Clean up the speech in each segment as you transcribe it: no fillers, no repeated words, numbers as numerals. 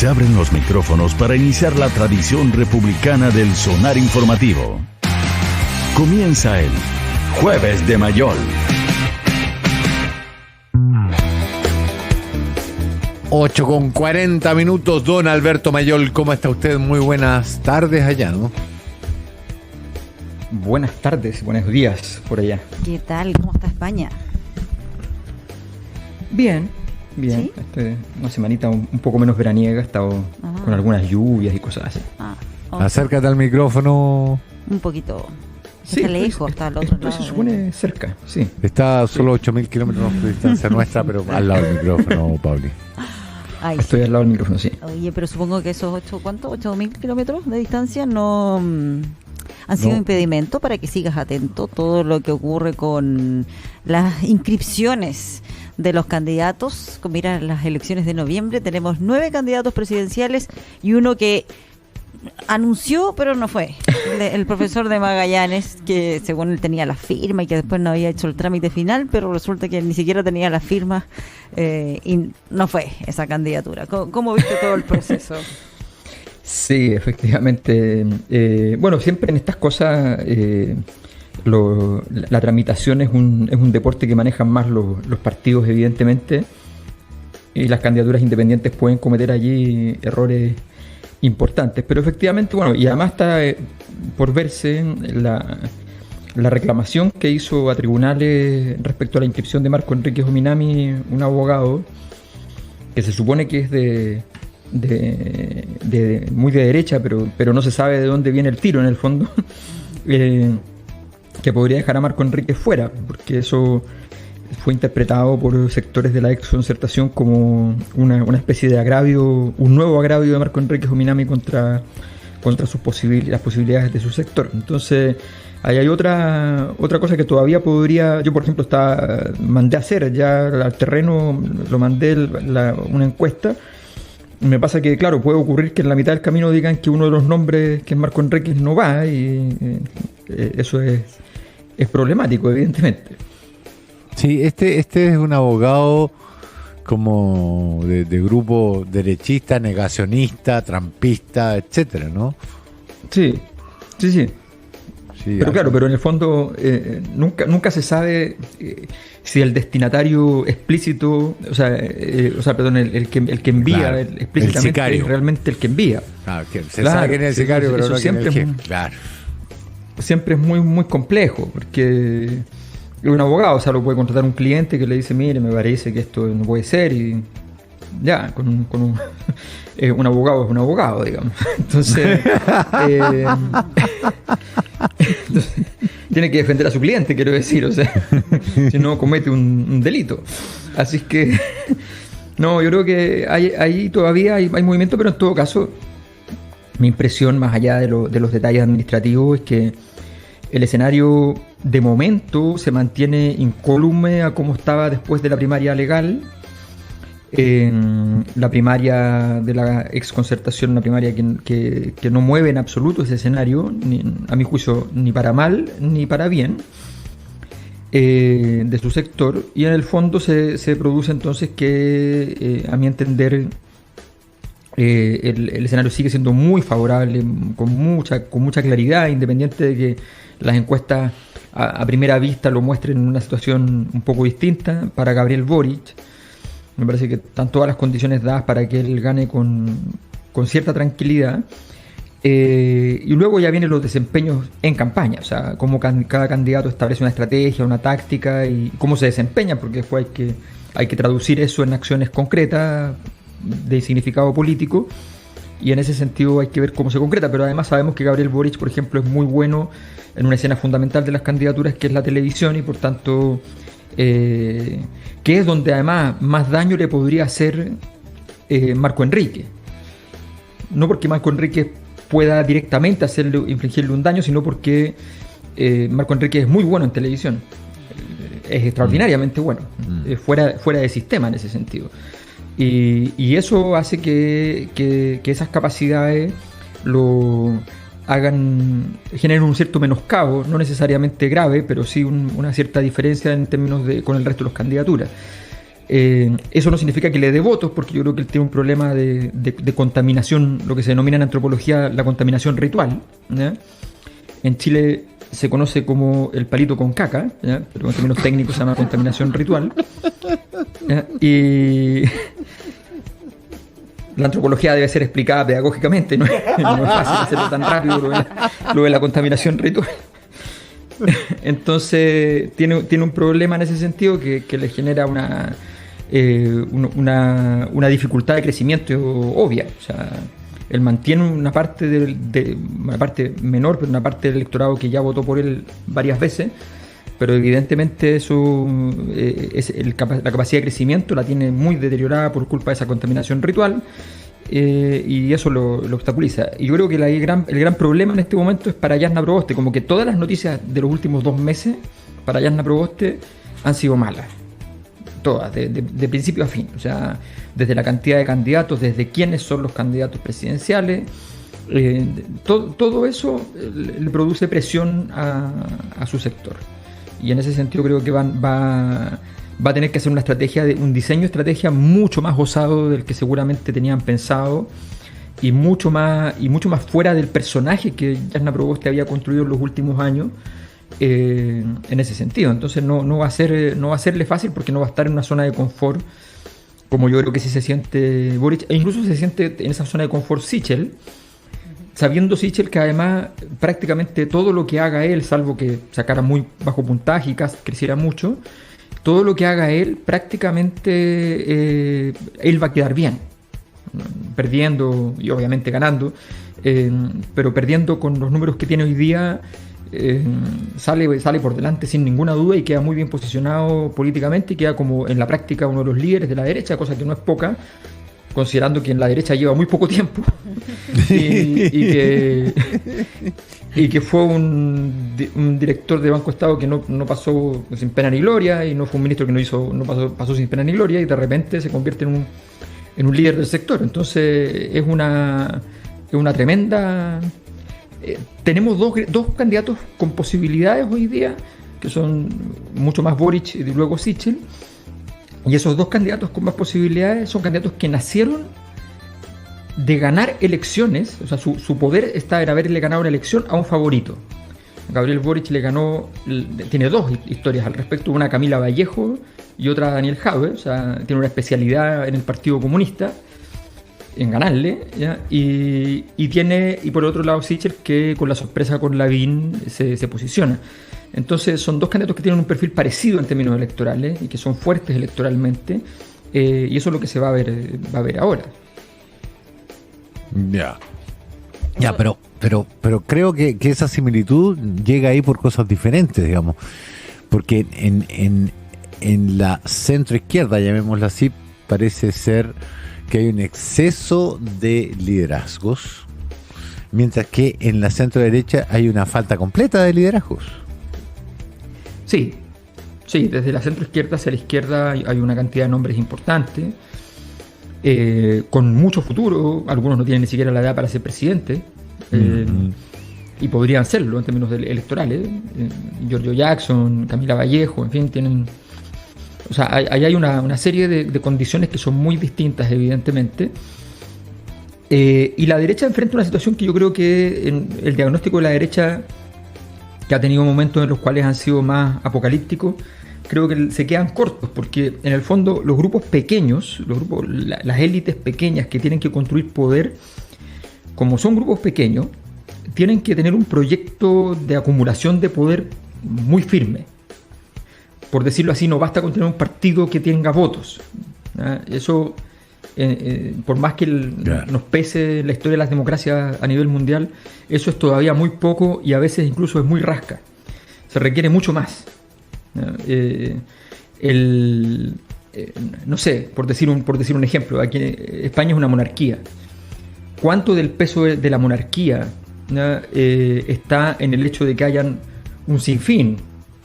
Se abren los micrófonos para iniciar la tradición republicana del sonar informativo. Comienza el Jueves de Mayol. 8:40, don Alberto Mayol, ¿cómo está usted? Muy buenas tardes allá, ¿no? Buenas tardes, buenos días por allá. ¿Qué tal? ¿Cómo está España? Bien. ¿Sí? Una semanita un poco menos veraniega, ha estado con algunas lluvias y cosas así. Acércate al micrófono. Un poquito. Sí, está lejos, está al otro lado. Se supone cerca, sí. Está solo 8.000 kilómetros de distancia nuestra, pero al lado del micrófono, Pauli. Ay, Estoy sí. al lado del micrófono, sí. Oye, pero supongo que esos 8.000 kilómetros de distancia no han sido impedimento para que sigas atento todo lo que ocurre con las inscripciones de los candidatos. Mira, las elecciones de noviembre tenemos 9 candidatos presidenciales y uno que anunció pero no fue, el profesor de Magallanes, que según él tenía la firma y que después no había hecho el trámite final, pero resulta que ni siquiera tenía la firma y no fue esa candidatura. ¿Cómo viste todo el proceso? Sí, efectivamente. Bueno, siempre en estas cosas la tramitación es un deporte que manejan más los partidos, evidentemente, y las candidaturas independientes pueden cometer allí errores importantes, pero efectivamente, bueno, y además está por verse la reclamación que hizo a tribunales respecto a la inscripción de Marco Enríquez Ominami, un abogado que se supone que es de muy de derecha, pero no se sabe de dónde viene el tiro en el fondo, que podría dejar a Marco Enríquez fuera, porque eso fue interpretado por sectores de la ex-concertación como una especie de agravio, un nuevo agravio de Marco Enríquez Ominami contra las posibilidades de su sector. Entonces, ahí hay otra cosa que todavía podría. Yo, por ejemplo, mandé a hacer ya al terreno, lo mandé una encuesta. Me pasa que, claro, puede ocurrir que en la mitad del camino digan que uno de los nombres, que es Marco Enríquez, no va, y eso es problemático, evidentemente. Sí, este es un abogado como de grupo derechista, negacionista, trampista, etcétera, ¿no? Sí. Pero claro, algo. pero en el fondo nunca se sabe si el destinatario explícito, perdón, el que envía, Claro, explícitamente el sicario. es realmente el que envía. Que se sabe quién es el sicario, pero eso no quién es el siempre jefe. Claro. Siempre es muy, muy complejo, porque un abogado, lo puede contratar un cliente que le dice, mire, me parece que esto no puede ser, y ya, un abogado es un abogado, digamos. Entonces, tiene que defender a su cliente, quiero decir, si no comete un delito. Así que, no, yo creo que ahí todavía hay movimiento, pero en todo caso, mi impresión, más allá de los detalles administrativos, es que el escenario de momento se mantiene incólume a como estaba después de la primaria legal. La primaria de la exconcertación, una primaria que no mueve en absoluto ese escenario, a mi juicio, ni para mal ni para bien, de su sector. Y en el fondo se produce entonces que, a mi entender, el escenario sigue siendo muy favorable, con mucha claridad, independiente de que las encuestas a primera vista lo muestren en una situación un poco distinta para Gabriel Boric. Me parece que están todas las condiciones dadas para que él gane con cierta tranquilidad. Y luego ya vienen los desempeños en campaña, cómo cada candidato establece una estrategia, una táctica y cómo se desempeña, porque después hay que traducir eso en acciones concretas de significado político, y en ese sentido hay que ver cómo se concreta. Pero además sabemos que Gabriel Boric, por ejemplo, es muy bueno en una escena fundamental de las candidaturas, que es la televisión, y por tanto que es donde además más daño le podría hacer Marco Enríquez. No porque Marco Enríquez pueda directamente infligirle un daño, sino porque Marco Enríquez es muy bueno en televisión, es extraordinariamente bueno, fuera de sistema en ese sentido. Y eso hace que esas capacidades generen un cierto menoscabo, no necesariamente grave, pero sí una cierta diferencia en términos con el resto de las candidaturas. Eso no significa que le dé votos, porque yo creo que él tiene un problema de contaminación, lo que se denomina en antropología la contaminación ritual, ¿ya? En Chile se conoce como el palito con caca, ¿ya? Pero en términos técnicos se llama contaminación ritual, ¿ya? Y la antropología debe ser explicada pedagógicamente, no es fácil hacerlo tan rápido lo de la contaminación ritual. Entonces tiene un problema en ese sentido que le genera una dificultad de crecimiento obvia. O sea, él mantiene una parte una parte menor, pero una parte del electorado que ya votó por él varias veces, pero evidentemente la capacidad de crecimiento la tiene muy deteriorada por culpa de esa contaminación ritual, y eso lo obstaculiza. Y yo creo que el gran problema en este momento es para Jasna Proboste, como que todas las noticias de los últimos 2 meses para Jasna Proboste han sido malas. Todas, de principio a fin. O sea, desde la cantidad de candidatos, desde quiénes son los candidatos presidenciales, todo eso le produce presión a su sector. Y en ese sentido creo que va a tener que hacer un diseño de estrategia mucho más osado del que seguramente tenían pensado, y mucho más fuera del personaje que Jasna Proboste había construido en los últimos años. En ese sentido, entonces no va a serle fácil, porque no va a estar en una zona de confort como yo creo que sí se siente Boric, e incluso se siente en esa zona de confort Sichel, sabiendo Sichel que además prácticamente todo lo que haga él, salvo que sacara muy bajo puntaje y creciera mucho, todo lo que haga él prácticamente él va a quedar bien, perdiendo y obviamente ganando, pero perdiendo con los números que tiene hoy día. Sale por delante sin ninguna duda y queda muy bien posicionado políticamente, y queda como en la práctica uno de los líderes de la derecha, cosa que no es poca, considerando que en la derecha lleva muy poco tiempo y que fue un director de Banco Estado que no pasó sin pena ni gloria, y no fue un ministro que no pasó sin pena ni gloria, y de repente se convierte en un líder del sector. Entonces es una tremenda... tenemos dos candidatos con posibilidades hoy día, que son mucho más Boric y luego Sichel, y esos dos candidatos con más posibilidades son candidatos que nacieron de ganar elecciones. O sea, su poder está en haberle ganado una elección a un favorito. Gabriel Boric tiene dos historias al respecto, una a Camila Vallejo y otra a Daniel Jadwe. O sea, tiene una especialidad en el Partido Comunista en ganarle, ¿ya? Y por otro lado Sichel, que con la sorpresa con Lavín se posiciona. Entonces son dos candidatos que tienen un perfil parecido en términos electorales y que son fuertes electoralmente, y eso es lo que se va a ver ahora. Ya, pero creo que esa similitud llega ahí por cosas diferentes, digamos, porque en la centro izquierda, llamémosla así, parece ser que hay un exceso de liderazgos, mientras que en la centro derecha hay una falta completa de liderazgos. Sí, desde la centro izquierda hacia la izquierda hay una cantidad de nombres importantes, con mucho futuro. Algunos no tienen ni siquiera la edad para ser presidente, y podrían serlo en términos electorales. Giorgio Jackson, Camila Vallejo, en fin, tienen... O sea, ahí hay una serie de condiciones que son muy distintas, evidentemente. Y la derecha enfrenta una situación que yo creo que el diagnóstico de la derecha, que ha tenido momentos en los cuales han sido más apocalípticos, creo que se quedan cortos, porque en el fondo los grupos pequeños, las élites pequeñas que tienen que construir poder, como son grupos pequeños, tienen que tener un proyecto de acumulación de poder muy firme. Por decirlo así, no basta con tener un partido que tenga votos. Eso, por más que nos pese la historia de las democracias a nivel mundial, eso es todavía muy poco, y a veces incluso es muy rasca. Se requiere mucho más. No sé, por decir un ejemplo, aquí España es una monarquía. ¿Cuánto del peso de la monarquía está en el hecho de que hayan un sinfín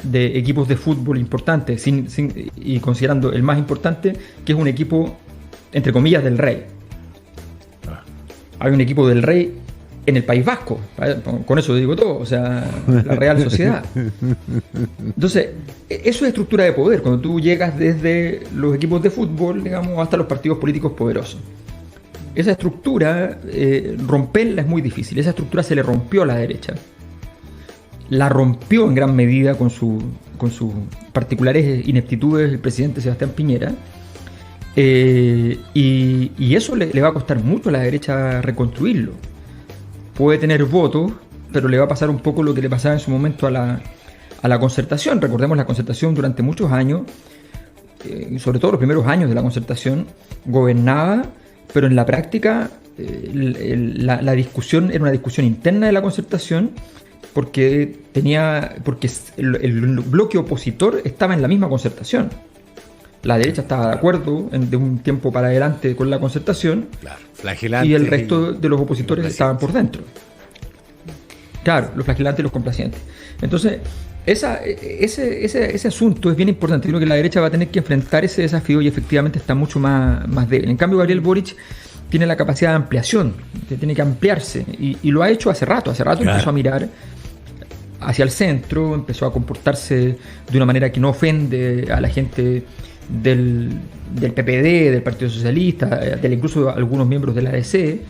de equipos de fútbol importantes, y considerando el más importante, que es un equipo, entre comillas, del rey? Hay un equipo del rey en el País Vasco. Con eso digo todo, o sea, la Real Sociedad. Entonces, eso es estructura de poder, cuando tú llegas desde los equipos de fútbol, digamos, hasta los partidos políticos poderosos. Esa estructura, romperla es muy difícil. Esa estructura se le rompió a la derecha. La rompió en gran medida con sus particulares ineptitudes el presidente Sebastián Piñera. Y eso le va a costar mucho a la derecha reconstruirlo. Puede tener votos, pero le va a pasar un poco lo que le pasaba en su momento a la Concertación. Recordemos, la Concertación durante muchos años, sobre todo los primeros años de la Concertación, gobernaba, pero en la práctica la discusión era una discusión interna de la Concertación, porque el bloque opositor estaba en la misma Concertación. La derecha estaba de acuerdo de un tiempo para adelante con la Concertación, claro, flagelante, y el resto de los opositores estaban por dentro. Claro, los flagelantes y los complacientes. Entonces, ese asunto es bien importante. Creo que la derecha va a tener que enfrentar ese desafío y efectivamente está mucho más débil. En cambio, Gabriel Boric tiene la capacidad de ampliación, que tiene que ampliarse, y lo ha hecho hace rato. Claro. Empezó a mirar hacia el centro, empezó a comportarse de una manera que no ofende a la gente del PPD, del Partido Socialista, incluso algunos miembros de la ADC.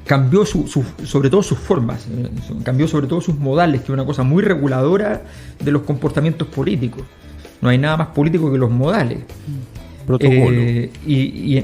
Cambió sobre todo sus formas, cambió sobre todo sus modales, que es una cosa muy reguladora de los comportamientos políticos. No hay nada más político que los modales. Protocolo. Y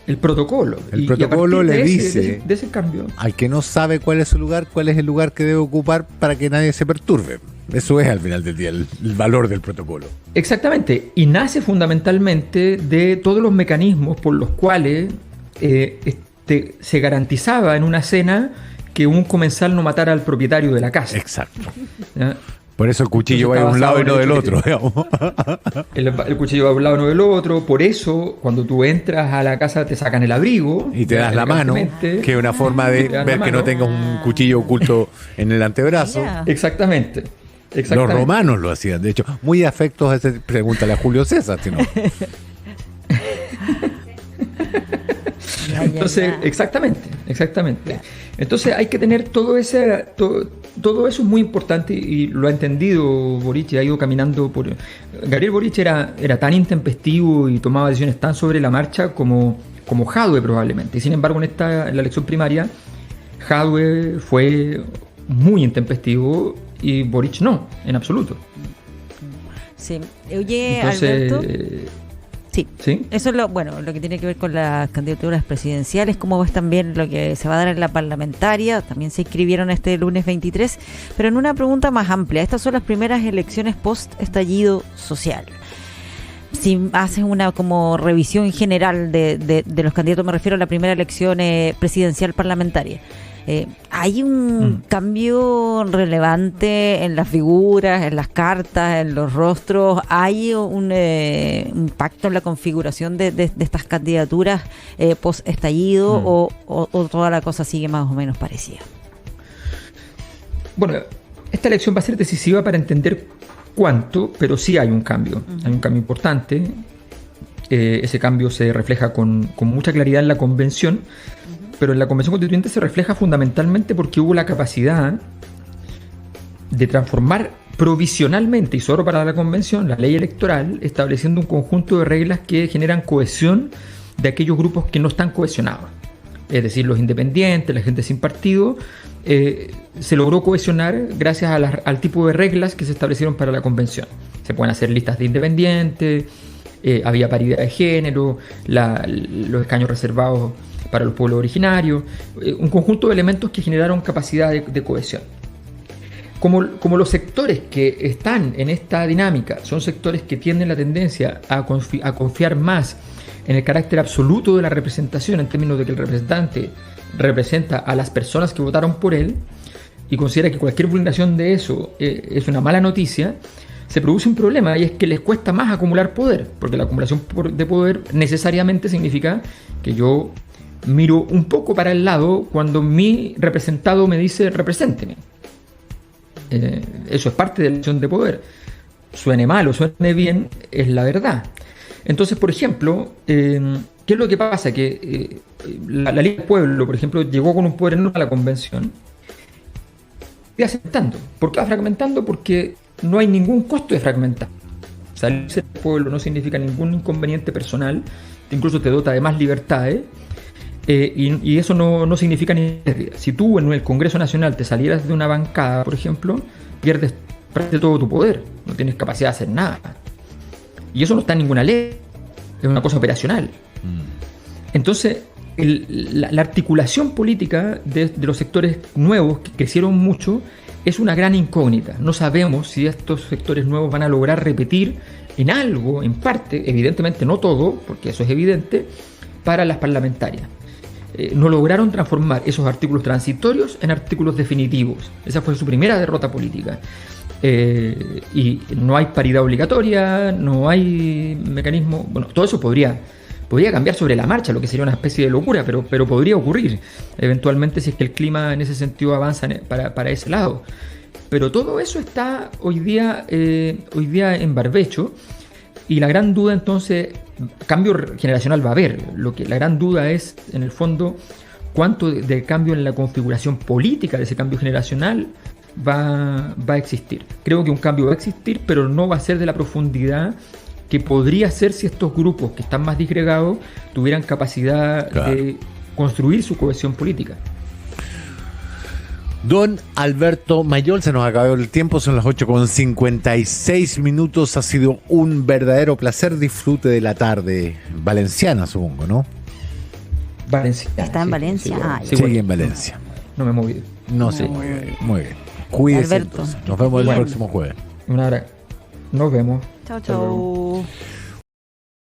el protocolo. El protocolo le dice de ese cambio al que no sabe cuál es su lugar, cuál es el lugar que debe ocupar para que nadie se perturbe. Eso es al final del día el valor del protocolo. Exactamente, y nace fundamentalmente de todos los mecanismos por los cuales se garantizaba en una cena que un comensal no matara al propietario de la casa. Exacto. ¿Ya? Por eso el cuchillo va de un lado y no del otro. El cuchillo va de un lado y no del otro. Por eso, cuando tú entras a la casa, te sacan el abrigo. Y te das la mano, que es una forma de ver que no tengas un cuchillo oculto en el antebrazo. Yeah. Exactamente. Los romanos lo hacían, de hecho. Muy afectos a ese, pregúntale a Julio César, si no. Entonces, exactamente. Entonces hay que tener todo eso es muy importante, y lo ha entendido Boric, y ha ido caminando por... Gabriel Boric era tan intempestivo y tomaba decisiones tan sobre la marcha como Jadwe probablemente. Y sin embargo, en la elección primaria, Jadwe fue muy intempestivo y Boric no, en absoluto. Sí. Oye, entonces, Alberto... Sí. Eso es lo que tiene que ver con las candidaturas presidenciales. ¿Cómo ves también lo que se va a dar en la parlamentaria? También se inscribieron este lunes 23, pero en una pregunta más amplia. Estas son las primeras elecciones post-estallido social. Si haces una como revisión general de los candidatos, me refiero a la primera elección presidencial parlamentaria. ¿Hay un cambio relevante en las figuras, en las cartas, en los rostros? ¿Hay un impacto en la configuración de estas candidaturas post-estallido o toda la cosa sigue más o menos parecida? Bueno, esta elección va a ser decisiva para entender cuánto, pero sí hay un cambio. Hay un cambio importante. Ese cambio se refleja con mucha claridad en la convención. Pero en la Convención Constituyente se refleja fundamentalmente porque hubo la capacidad de transformar provisionalmente y solo para la Convención la ley electoral, estableciendo un conjunto de reglas que generan cohesión de aquellos grupos que no están cohesionados. Es decir, los independientes, la gente sin partido, se logró cohesionar gracias al tipo de reglas que se establecieron para la Convención. Se pueden hacer listas de independientes, había paridad de género, los escaños reservados para los pueblos originarios, un conjunto de elementos que generaron capacidad de cohesión. Como los sectores que están en esta dinámica son sectores que tienen la tendencia a confiar más en el carácter absoluto de la representación, en términos de que el representante representa a las personas que votaron por él, y considera que cualquier vulneración de eso es una mala noticia, se produce un problema, y es que les cuesta más acumular poder, porque la acumulación de poder necesariamente significa que yo miro un poco para el lado cuando mi representado me dice represénteme. Eso es parte de la elección de poder. Suene mal o suene bien, es la verdad. Entonces, por ejemplo, ¿qué es lo que pasa? Que la Liga del Pueblo, por ejemplo, llegó con un poder enorme a la convención y fragmentando. ¿Por qué va fragmentando? Porque no hay ningún costo de fragmentar. Salirse del pueblo no significa ningún inconveniente personal, incluso te dota de más libertades, y eso no significa ni pérdida. Si tú en el Congreso Nacional te salieras de una bancada, por ejemplo, pierdes prácticamente todo tu poder, no tienes capacidad de hacer nada. Y eso no está en ninguna ley, es una cosa operacional. Entonces, la articulación política de los sectores nuevos que crecieron mucho es una gran incógnita. No sabemos si estos sectores nuevos van a lograr repetir en algo, en parte, evidentemente no todo, porque eso es evidente, para las parlamentarias. No lograron transformar esos artículos transitorios en artículos definitivos. Esa fue su primera derrota política. Y no hay paridad obligatoria, no hay mecanismo. Bueno, todo eso podría cambiar sobre la marcha, lo que sería una especie de locura, pero podría ocurrir eventualmente si es que el clima en ese sentido avanza para ese lado. Pero todo eso está hoy día en barbecho, y la gran duda entonces, cambio generacional va a haber. La gran duda es, en el fondo, cuánto de cambio en la configuración política de ese cambio generacional va a existir. Creo que un cambio va a existir, pero no va a ser de la profundidad que podría ser si estos grupos que están más disgregados tuvieran capacidad de construir su cohesión política. Don Alberto Mayol, se nos acabó el tiempo, son las 8:56. Ha sido un verdadero placer. Disfrute de la tarde valenciana, supongo, ¿no? Valenciana. Está en Valencia. Sí, sigue en Valencia. No me he movido. No se mueve. Muy bien. Cuídese, Alberto. entonces. Nos vemos el próximo jueves. Nos vemos. Chao, chao.